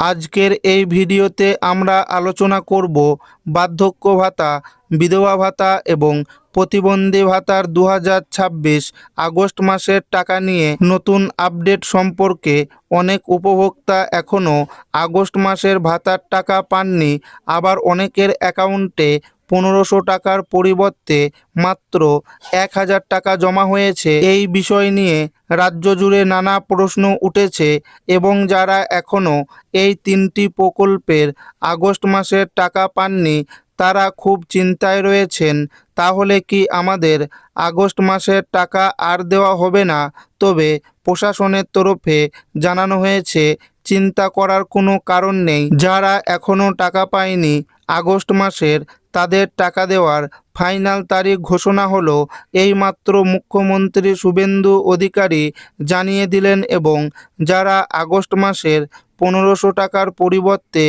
আজকের এই ভিডিওতে আমরা আলোচনা করব বার্ধক্য ভাতা, বিধবা ভাতা এবং প্রতিবন্ধী ভাতার 2026 আগস্ট মাসের টাকা নিয়ে নতুন আপডেট সম্পর্কে। অনেক উপভোক্তা এখনও আগস্ট মাসের ভাতার টাকা পাননি, আবার অনেকের অ্যাকাউন্টে 1500 টাকার পরিবর্তে মাত্র 1000 টাকা জমা হয়েছে। এই বিষয় নিয়ে রাজ্য জুড়ে নানা প্রশ্ন উঠেছে এবং যারা এখনও এই তিনটি প্রকল্পের আগস্ট মাসের টাকা পাননি তারা খুব চিন্তায় রয়েছেন। তাহলে কি আমাদের আগস্ট মাসের টাকা আর দেওয়া হবে না? তবে প্রশাসনের তরফে জানানো হয়েছে চিন্তা করার কোনো কারণ নেই। যারা এখনও টাকা পায়নি আগস্ট মাসের, তাদের টাকা দেওয়ার ফাইনাল তারিখ ঘোষণা হলো এইমাত্র মুখ্যমন্ত্রী শুভেন্দু অধিকারী জানিয়ে দিলেন। এবং যারা আগস্ট মাসের 1500 টাকার পরিবর্তে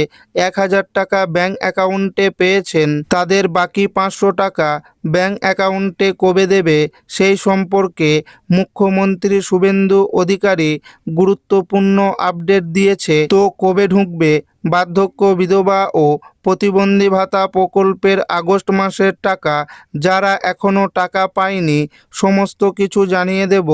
1000 টাকা ব্যাংক অ্যাকাউন্টে পেয়েছেন, তাদের বাকি 500 টাকা ব্যাংক অ্যাকাউন্টে কবে দেবে সেই সম্পর্কে মুখ্যমন্ত্রী শুভেন্দু অধিকারী গুরুত্বপূর্ণ আপডেট দিয়েছে। তো কবে ঢুকবে বার্ধক্য, বিধবা ও প্রতিবন্ধী ভাতা প্রকল্পের আগস্ট মাসের টাকা? যারা এখনও টাকা পায়নি সমস্ত কিছু জানিয়ে দেব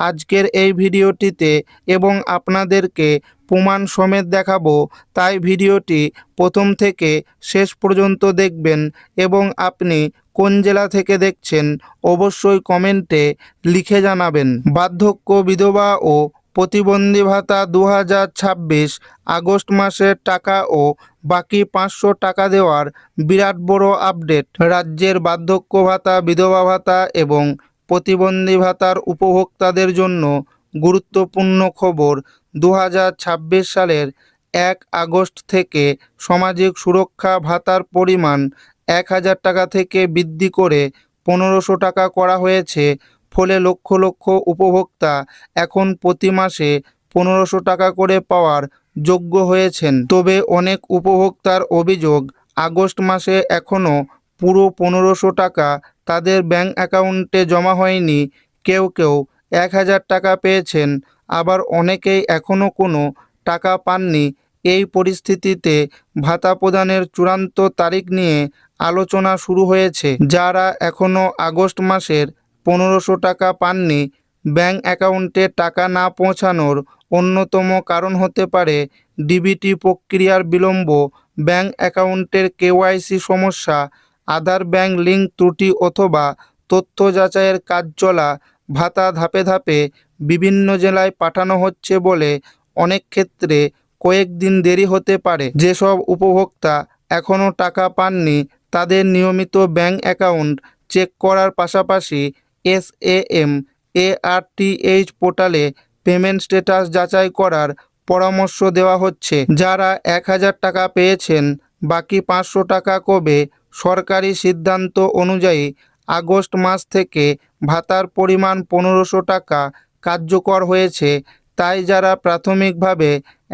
আজকের এই ভিডিওটিতে এবং আপনাদেরকে প্রমাণ সমেত দেখাবো। তাই ভিডিওটি প্রথম থেকে শেষ পর্যন্ত দেখবেন এবং আপনি কোন জেলা থেকে দেখছেন অবশ্যই কমেন্টে লিখে জানাবেন। বার্ধক্য, বিধবা ও প্রতিবন্ধী ভাতা 2026 আগস্ট মাসের টাকা ও বাকি 500 টাকা দেওয়ার বিরাট বড় আপডেট। রাজ্যের বার্ধক্য ভাতা, বিধবা ভাতা এবং প্রতিবন্ধী ভাতার উপভোক্তাদের জন্য গুরুত্বপূর্ণ খবর। 2026 সালের 1 আগস্ট থেকে সামাজিক সুরক্ষা ভাতার পরিমাণ 1000 টাকা থেকে বৃদ্ধি করে 1500 টাকা করা হয়েছে। ফলে লক্ষ লক্ষ উপভোক্তা এখন প্রতি মাসে 1500 টাকা করে পাওয়ার যোগ্য হয়েছেন। তবে অনেক উপভোক্তার অভিযোগ, আগস্ট মাসে এখনও পুরো 1500 টাকা তাদের ব্যাংক অ্যাকাউন্টে জমা হয়নি। কেউ কেউ 1000 টাকা পেয়েছেন, আবার অনেকেই এখনও কোনো টাকা পাননি। এই পরিস্থিতিতে ভাতা প্রদানের চূড়ান্ত তারিখ নিয়ে আলোচনা শুরু হয়েছে। যারা এখনও আগস্ট মাসের 1500 টাকা পাননি, ব্যাংক অ্যাকাউন্টে টাকা না পৌঁছানোর অন্যতম কারণ হতে পারে ডিবিটি প্রক্রিয়ার বিলম্ব, ব্যাংক অ্যাকাউন্টের কেওয়াইসি সমস্যা, আধার ব্যাংক লিঙ্ক ত্রুটি অথবা তথ্য যাচাইয়ের কাজ চলা। ভাতা ধাপে ধাপে বিভিন্ন জেলায় পাঠানো হচ্ছে বলে অনেক ক্ষেত্রে কয়েকদিন দেরি হতে পারে। যেসব উপভোক্তা এখনও টাকা পাননি তাদের নিয়মিত ব্যাংক অ্যাকাউন্ট চেক করার পাশাপাশি SAMARTH পোর্টালে পেমেন্ট স্ট্যাটাস যাচাই করার পরামর্শ দেওয়া হচ্ছে। যারা 1000 টাকা পেয়েছেন, বাকি 500 টাকা কবে? সরকারি সিদ্ধান্ত অনুযায়ী আগস্ট মাস থেকে ভাতার পরিমাণ 1500 টাকা কার্যকর হয়েছে। তাই যারা প্রাথমিকভাবে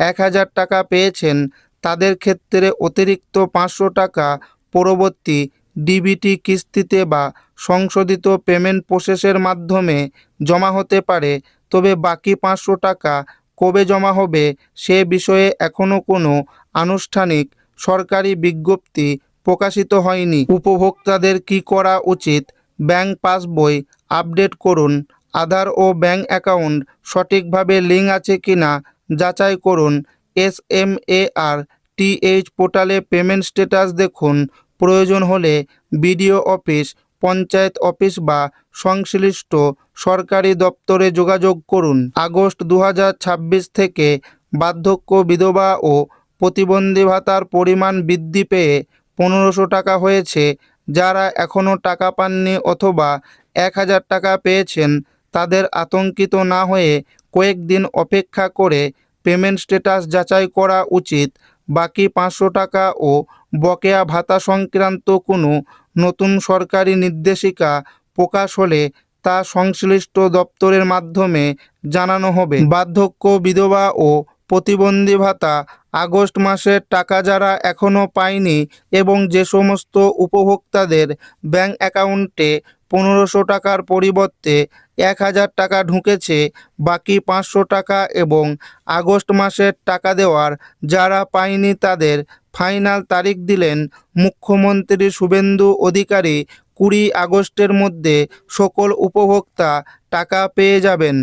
1000 টাকা পেয়েছেন তাদের ক্ষেত্রে অতিরিক্ত 500 টাকা পরবর্তী ডিবিটি কিস্তিতে বা সংশোধিত পেমেন্ট প্রসেসের মাধ্যমে জমা হতে পারে। তবে বাকি 500 টাকা কবে জমা হবে সে বিষয়ে এখনও কোনো আনুষ্ঠানিক সরকারি বিজ্ঞপ্তি প্রকাশিত হয়নি। উপভোক্তাদের কি করা উচিত? ব্যাংক পাসবই আপডেট করুন, আধার ও ব্যাংক অ্যাকাউন্ট সঠিকভাবে লিঙ্ক আছে কিনা যাচাই করুন, SAMARTH পোর্টালে পেমেন্ট স্ট্যাটাস দেখুন, প্রয়োজন হলে বিডিও অফিস, পঞ্চায়েত অফিস বা সংশ্লিষ্ট সরকারি দপ্তরে যোগাযোগ করুন। আগস্ট 2026 থেকে বার্ধক্য, বিধবা ও প্রতিবন্ধী ভাতার পরিমাণ বৃদ্ধি পেয়ে 1500 টাকা হয়েছে। যারা এখনও টাকা পাননি অথবা 1000 টাকা পেয়েছেন তাদের আতঙ্কিত না হয়ে কয়েকদিন অপেক্ষা করে পেমেন্ট স্ট্যাটাস যাচাই করা উচিত। বাকি 500 টাকা ও বকেয়া ভাতা সংক্রান্ত কোনো নতুন সরকারি নির্দেশিকা প্রকাশ হলে তা সংশ্লিষ্ট দপ্তরের মাধ্যমে জানানো হবে। বার্ধক্য, বিধবা ও প্রতিবন্ধী ভাতা আগস্ট মাসের টাকা যারা এখনও পায়নি এবং যে সমস্ত উপভোক্তাদের ব্যাংক অ্যাকাউন্টে 1500 টাকার পরিবর্তে 1000 টাকা ঢুকেছে, বাকি 500 টাকা এবং আগস্ট মাসের টাকা দেওয়ার যারা পায়নি তাদের ফাইনাল তারিখ দিলেন মুখ্যমন্ত্রী শুভেন্দু অধিকারী। 20 আগস্টের মধ্যে সকল উপভোক্তা টাকা পেয়ে যাবেন।